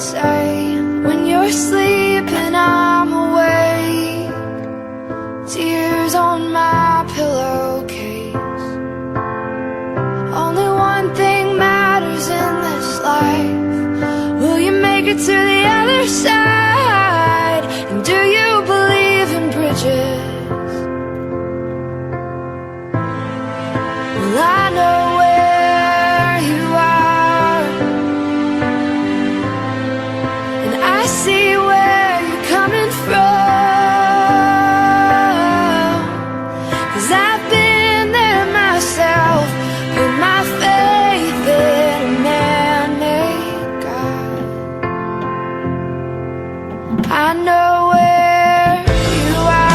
say when you're sleeping I'm awake. Tears on my pillowcase. Only one thing matters in this life. Will you make it to the other side? And do you believe in bridges? Well, I know where you are, and I see where you're coming from. 'Cause I've been there myself, put my faith in a man-made God. I know where you are.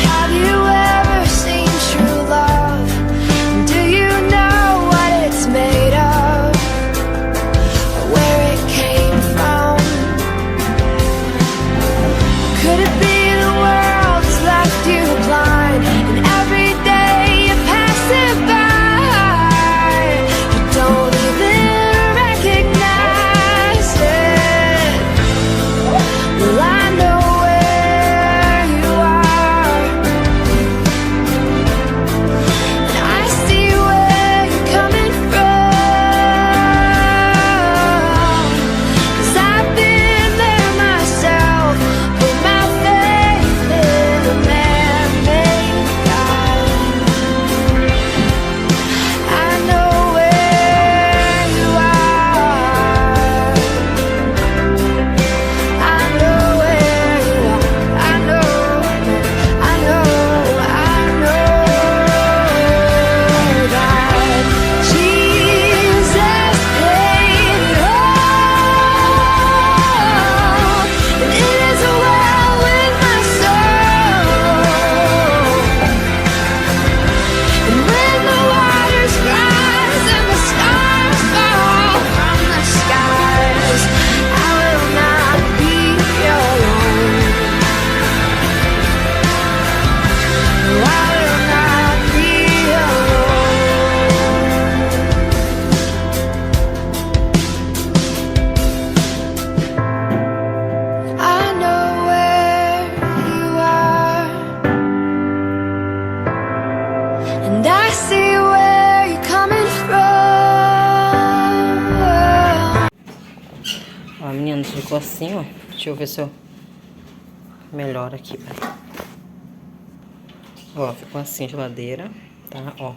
Have you ever seen true love? Do you know what it's made of? Or where it came from? Could it be the world has left you blind, and every day you pass it by, you don't even recognize it? Well, I know where you are, and I see where you're coming from. 'Cause I've been there myself, put my faith in a man-made God. I know where you are. I know where you are. I know, I know, I know that Jesus paid it all, and it is well with my soul. And when the waters rise and the stars fall from the skies, I will not be alone. No, I will not be alone. I know where you are, and I see where you're coming from. Ó, meninas, ficou assim, ó. Deixa eu ver se eu melhoro aqui, peraí. Ó, ficou assim a geladeira, tá? Ó,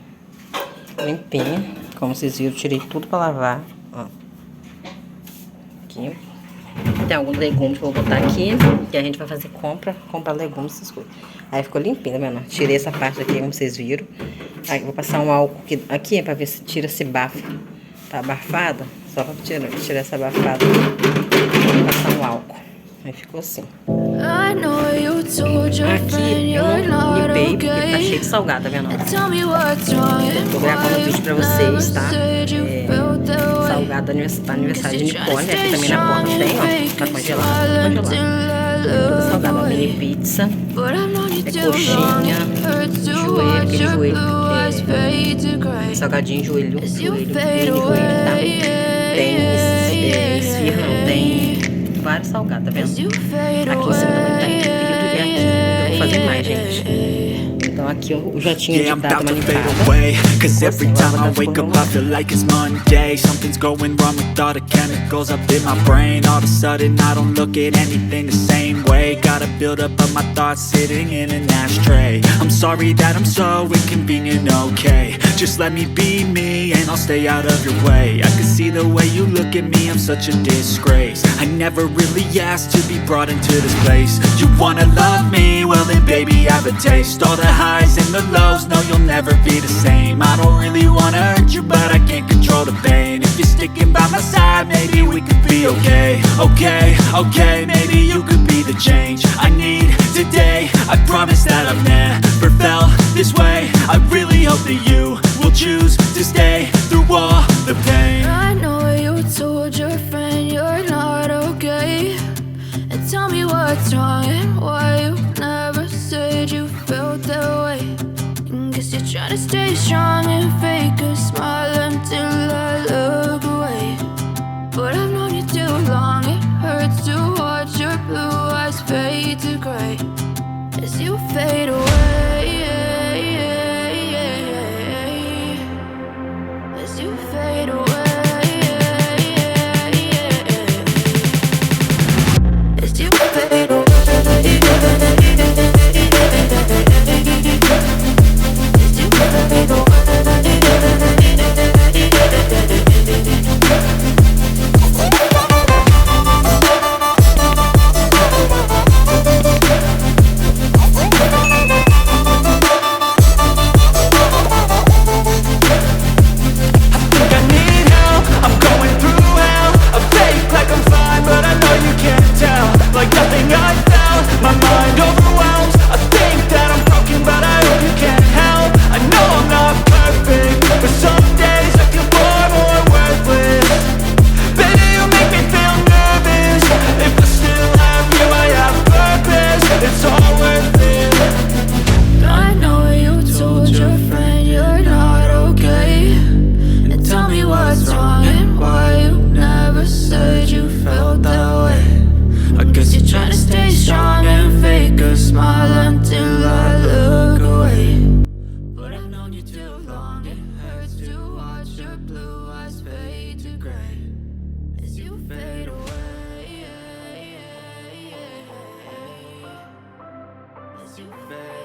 limpinha. Como vocês viram, tirei tudo pra lavar, ó. Aqui. Tem alguns legumes que eu vou botar aqui, que a gente vai fazer comprar legumes, essas coisas. Aí ficou limpinho, tá vendo? Tirei essa parte aqui, como vocês viram. Aí vou passar um álcool aqui pra ver se tira esse bafo. Tá abafado? Só pra tirar essa abafada. Vou passar um álcool. Aí ficou assim. I know you told your Aqui friend eu you're não not limpei porque tá okay. cheio de salgado, tá vendo? Tell me what's wrong. Tô gravando um vídeo pra vocês, tá? Salgado aniversário de Nicole. Aqui também na porta tem, ó. Tá congelado, tudo congelado. Tudo salgado, ó. Mini pizza. É coxinha. Joelho, aquele joelho. Salgadinho, joelho, mini joelho, tá? Tem esfirra, não tem vários salgados, tá vendo? Aqui em cima também tá entupido e aqui eu vou fazer mais, gente. Então aqui o jatinho de dado uma limpada. Cause every time I wake up I feel like it's Monday. Something's going wrong with all the chemicals up in my brain. All of a sudden I don't look at anything the same way. Gotta build up of my thoughts sitting in an ashtray. I'm sorry that I'm so inconvenient, okay. Just let me be me and I'll stay out of your way. I can see the way you look at me, I'm such a disgrace. I never really asked to be brought into this place. You wanna love me? Well then baby have a taste. All the highs and the lows, no you'll never be the same. I don't really wanna hurt you but I can't control the pain. If you're sticking by my side, maybe we could be okay. Okay, okay, maybe you could be the change I need today. I promise that I've never felt this way. I really hope that you will choose to stay through all the pain. I know you told your friend you're not okay, and tell me what what's wrong and why you never said you felt that way. And guess you're trying to stay strong and fake a smile until I look away. But I've known you too long, it hurts to watch your blue eyes fade to gray as you fade away. As you fade away. As you fade away. As you fade away. Like nothing I found, my mind overwhelms. I think that I'm broken, but I hope you can't help. I know I'm not perfect, but some days I feel far more worthless. Baby, you make me feel nervous. If I still have you, I have purpose. It's all worth it. I know you told your friend you're not okay. And tell me what's wrong and why you never said you felt that way. I guess you're trying to stay strong and fake a smile until I look away. But I've known you too long, it hurts to watch your blue eyes fade to gray as you fade away. As you fade